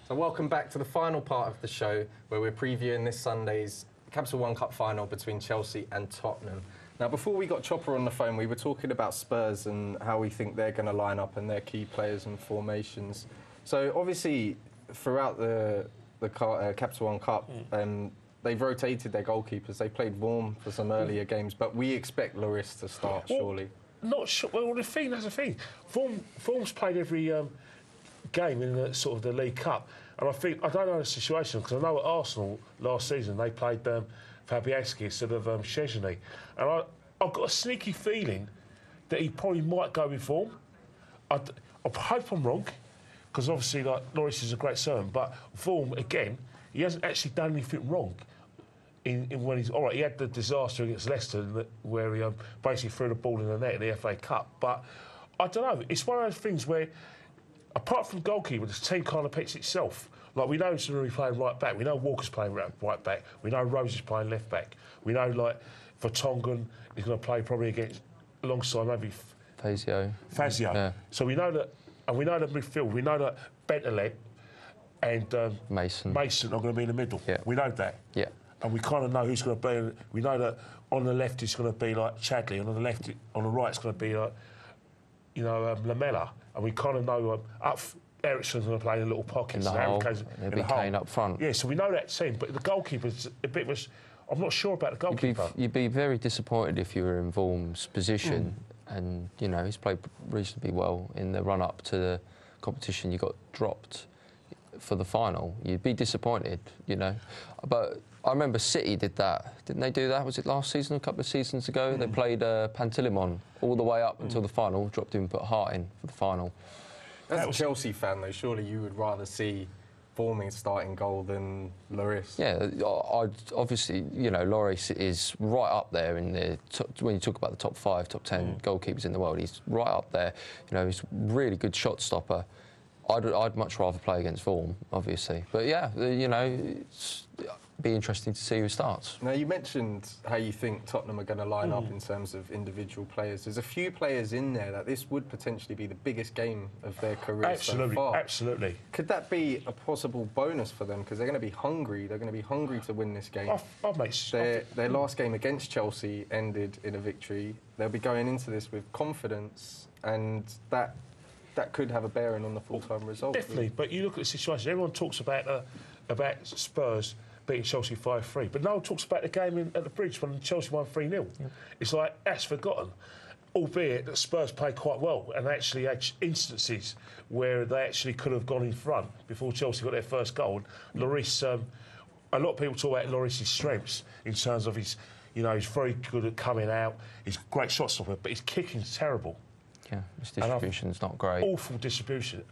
So welcome back to the final part of the show where we're previewing this Sunday's Capital One Cup final between Chelsea and Tottenham. Now, before we got Chopper on the phone, we were talking about Spurs and how we think they're going to line up and their key players and formations. So obviously, throughout the Capital One Cup, they've rotated their goalkeepers. They played Vorm for some earlier games, but we expect Lloris to start, surely. Not sure. Well, that's the thing. Vorm's played every game in the League Cup, and I don't know the situation because I know at Arsenal last season they played Fabianski instead of Szczesny, and I've got a sneaky feeling that he probably might go with Vorm. I hope I'm wrong, because obviously Lloris is a great servant, but Vorm again, he hasn't actually done anything wrong. When he's all right, he had the disaster against Leicester where he basically threw the ball in the net in the FA Cup. But I don't know. It's one of those things where, apart from goalkeeper, the team kind of picks itself. Like, we know he's going to be playing right back. We know Walker's playing right back. We know Rose is playing left back. We know, like, Vertonghen is going to play probably alongside maybe Fazio. Yeah. So we know that, and we know that midfield. We know that Bentaleb and Mason are going to be in the middle. Yeah. We know that. Yeah. And we kind of know who's going to be. We know that on the left it's going to be like Chadley, and on the right it's going to be like, Lamela. And we kind of know Eriksen's going to play in a little pocket. In the hole. There'll be Kane up front. Yeah, so we know that team. But the goalkeeper's a bit of I'm not sure about the goalkeeper. You'd be very disappointed if you were in Vorm's position. And, he's played reasonably well in the run-up to the competition. You got dropped for the final. You'd be disappointed, But I remember City did that. Didn't they do that? Was it last season, a couple of seasons ago? They played Pantilimon all the way up until the final, dropped him and put Hart in for the final. As a Chelsea fan, though, surely you would rather see Vorm starting goal than Lloris. Yeah, obviously, Lloris is right up there in the when you talk about the top 5, top 10 goalkeepers in the world. He's right up there. He's a really good shot stopper. I'd much rather play against Vorm, obviously. But yeah, it's be interesting to see who starts. Now, you mentioned how you think Tottenham are going to line up in terms of individual players. There's a few players in there that this would potentially be the biggest game of their career so far. Absolutely. Could that be a possible bonus for them? Because they're going to be hungry. They're going to be hungry to win this game. Their last game against Chelsea ended in a victory. They'll be going into this with confidence, and that could have a bearing on the full-time result. Definitely, really. But you look at the situation. Everyone talks about Spurs beating Chelsea 5-3, but no one talks about the game at the Bridge when Chelsea won 3-0. Yep. It's like, that's forgotten. Albeit that Spurs played quite well and actually had instances where they actually could have gone in front before Chelsea got their first goal. And Lloris, a lot of people talk about Lloris' strengths in terms of he's very good at coming out. He's a great shot stopper, but his kicking's terrible. Yeah, his distribution's not great. Awful distribution,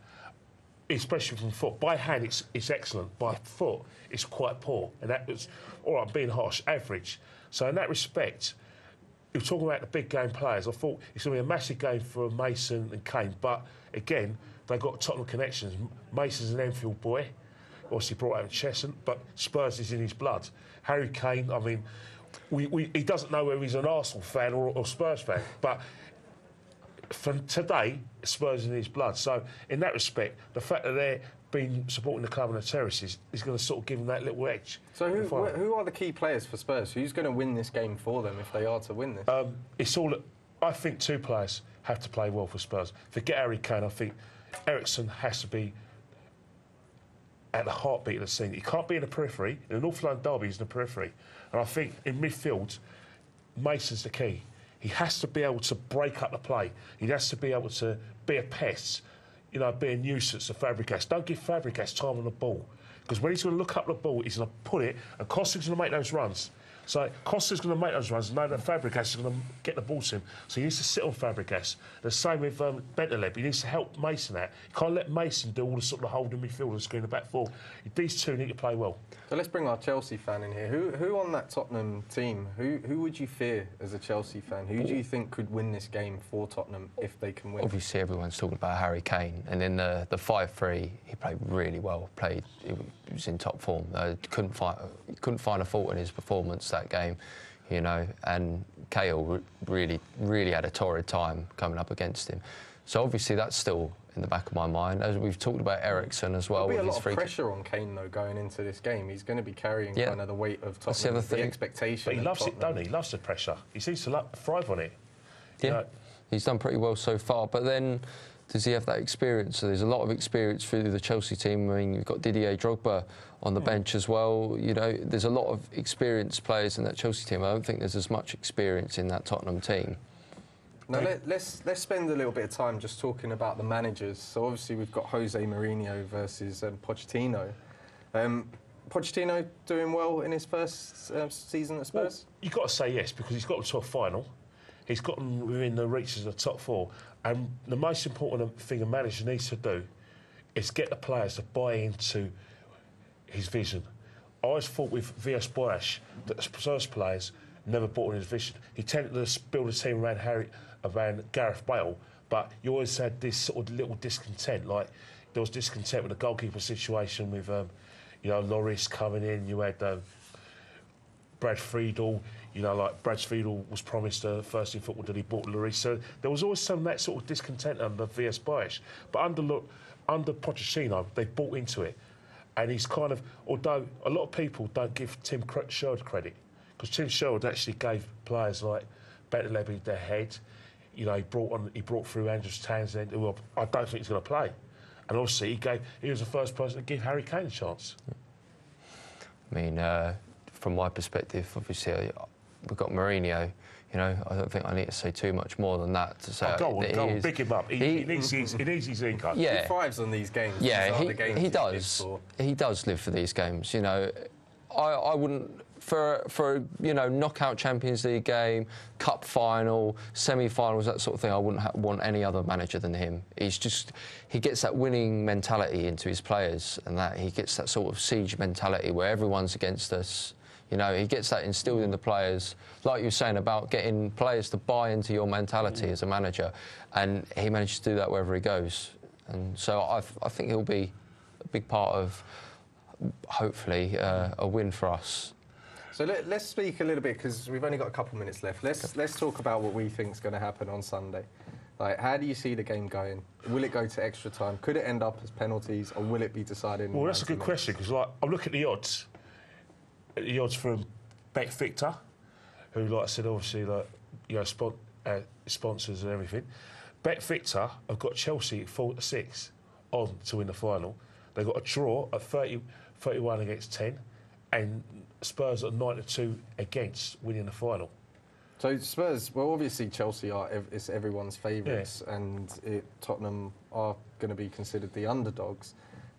especially from foot. By hand, it's excellent. By foot, it's quite poor. And that was, all right, being harsh, average. So in that respect, you're talking about the big game players. I thought it's going to be a massive game for Mason and Kane. But again, they've got Tottenham connections. Mason's an Enfield boy, obviously brought out in Cheshunt, but Spurs is in his blood. Harry Kane, I mean, he doesn't know whether he's an Arsenal fan or Spurs fan, but from today, Spurs in his blood. So, in that respect, the fact that they're been supporting the club and the terraces is going to sort of give them that little edge. So, who are the key players for Spurs? Who's going to win this game for them if they are to win this? I think 2 players have to play well for Spurs. Forget Harry Kane. I think Eriksen has to be at the heartbeat of the scene. He can't be in the periphery. In a North London derby, he's in the periphery. And I think in midfield, Mason's the key. He has to be able to break up the play. He has to be able to be a pest, be a nuisance to Fabregas. Don't give Fabregas time on the ball. Because when he's going to look up the ball, he's going to put it, and Costa's going to make those runs. So Costa's going to make those runs and know that Fabregas is going to get the ball to him. So he needs to sit on Fabregas. The same with Bentaleb. He needs to help Mason out. You can't let Mason do all the sort of holding midfield and screen the back four. These two need to play well. So let's bring our Chelsea fan in here. Who on that Tottenham team, who would you fear as a Chelsea fan? Who do you think could win this game for Tottenham if they can win? Obviously, everyone's talking about Harry Kane. And in the 5-3, he played really well. He was in top form. Couldn't find a fault in his performance that game, and Cahill really had a torrid time coming up against him. So obviously that's still in the back of my mind. As we've talked about Eriksen as well. There'll be with a his lot of pressure on Kane, though, going into this game. He's going to be carrying kind of the weight of Tottenham, the expectation. But he loves it, don't he? He loves the pressure. He seems to thrive on it. Yeah, you know? He's done pretty well so far. But then, does he have that experience? So there's a lot of experience through the Chelsea team. I mean, you've got Didier Drogba on the bench as well. You know, there's a lot of experienced players in that Chelsea team. I don't think there's as much experience in that Tottenham team. Now, let's spend a little bit of time just talking about the managers. So obviously we've got Jose Mourinho versus Pochettino. Pochettino doing well in his first season at Spurs? Well, you've got to say yes, because he's got them to a final. He's got them within the reaches of the top four. And the most important thing a manager needs to do is get the players to buy into his vision. I always thought with Villas-Boas that the Spurs players never bought in his vision. He tended to build a team around Gareth Bale, but you always had this sort of little discontent. Like, there was discontent with the goalkeeper situation with, Lloris coming in. You had Brad Friedel. You know, like Brad Friedel was promised first in football that he bought Lloris. So there was always some of that sort of discontent under Villas-Boas. But under Pochettino, they bought into it. And he's kind of, although a lot of people don't give Tim Sherwood credit, because Tim Sherwood actually gave players like Bentaleb their head. You know, he brought through Andrews Townsend, who I don't think he's going to play. And obviously he was the first person to give Harry Kane a chance. I mean, from my perspective, obviously, we've got Mourinho. You know, I don't think I need to say too much more than that to say go on, pick him up. He needs his ego. Yeah, he thrives on these games. Yeah, he does. He does live for these games. You know, I wouldn't for knockout Champions League game, cup final, semi-finals, that sort of thing. I wouldn't want any other manager than him. He gets that winning mentality into his players, and that he gets that sort of siege mentality where everyone's against us. You know, he gets that instilled in the players, like you were saying about getting players to buy into your mentality as a manager, and he manages to do that wherever he goes. And so I think he'll be a big part of, hopefully, a win for us. So let's speak a little bit, because we've only got a couple minutes left. Let's talk about what we think is going to happen on Sunday. Like, how do you see the game going? Will it go to extra time? Could it end up as penalties, or will it be decided? Well, that's a good question, because I'm looking at the odds. The odds from Bet Victor, who, like I said, obviously, sponsors and everything. Bet Victor have got Chelsea at 4-6 on to win the final. They've got a draw at 31 against 10, and Spurs at 9-2 against winning the final. So Spurs, well, obviously Chelsea it's everyone's favourites, and Tottenham are going to be considered the underdogs.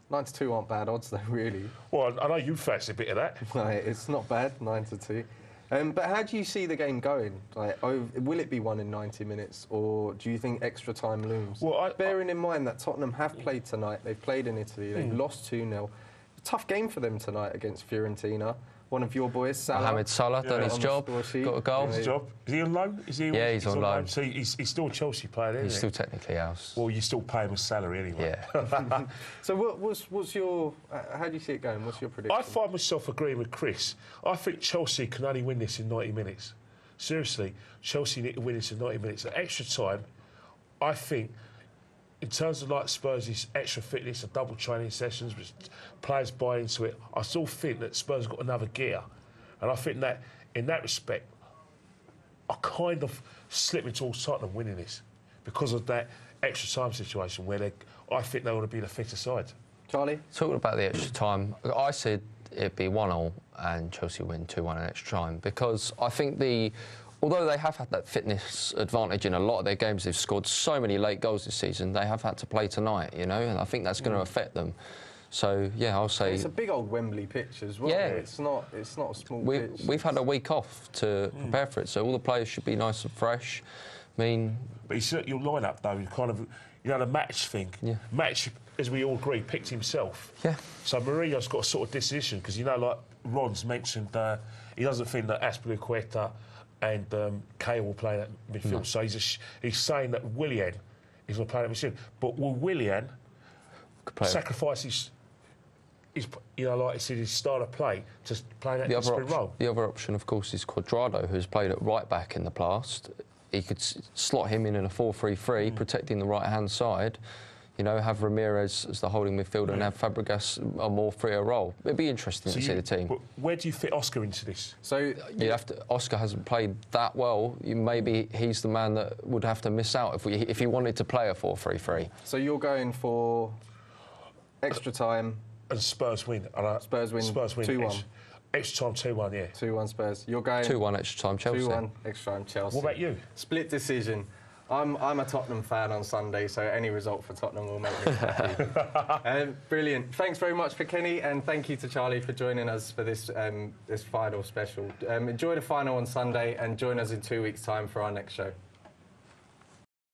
9-2 aren't bad odds, though, really. Well, I know you fancy a bit of that. Right, it's not bad, 9-2. But how do you see the game going? Like, will it be won in 90 minutes, or do you think extra time looms? Well, bearing in mind that Tottenham have played tonight, they've played in Italy, they've lost 2-0. Tough game for them tonight against Fiorentina. One of your boys, Salah. Mohamed Salah, done his job, got a goal. His job. Is he on loan? Yeah, he's on loan. So he's still a Chelsea player, isn't he? He's still technically ours. Well, you still pay him a salary anyway. Yeah. So what's your... how do you see it going? What's your prediction? I find myself agreeing with Chris. I think Chelsea can only win this in 90 minutes. Seriously, Chelsea need to win this in 90 minutes. At extra time, I think... In terms of like Spurs' extra fitness and double training sessions, which players buy into it, I still think that Spurs have got another gear. And I think that, in that respect, I kind of slip me towards Tottenham winning this because of that extra time situation where I think they want to be the fitter side. Charlie? Talking about the extra time, I said it'd be 1-1 and Chelsea win 2-1 in extra time, because I think although they have had that fitness advantage in a lot of their games, they've scored so many late goals this season, they have had to play tonight, you know, and I think that's going to affect them. So, yeah, I'll say... It's a big old Wembley pitch as well. Yeah. It's not a small pitch. We've had a week off to prepare for it, so all the players should be nice and fresh. I mean... But your line-up, though, kind of, the match thing. Yeah. Match, as we all agree, picked himself. Yeah. So Mourinho's got a sort of decision, because, like Ron's mentioned, he doesn't think that Azpilicueta and Kale will play that midfield. No. So he's saying that Willian is going to play that midfield. But will Willian sacrifice his like I said, his style of play to play that sprint role? The other option, of course, is Cuadrado, who's played at right back in the past. He could slot him in a 4-3-3, protecting the right-hand side. You know, have Ramirez as the holding midfielder and have Fabregas a more freer role. It'd be interesting to see the team. But where do you fit Oscar into this? So Oscar hasn't played that well. Maybe he's the man that would have to miss out if he wanted to play a 4-3-3. So you're going for extra time. And Spurs win. Spurs win 2-1. Extra time 2-1, yeah. 2-1 Spurs. You're going 2-1 extra time Chelsea. 2-1 extra time Chelsea. What about you? Split decision. I'm a Tottenham fan on Sunday, so any result for Tottenham will make me happy. Brilliant. Thanks very much for Kenny, and thank you to Charlie for joining us for this this final special. Enjoy the final on Sunday, and join us in 2 weeks' time for our next show.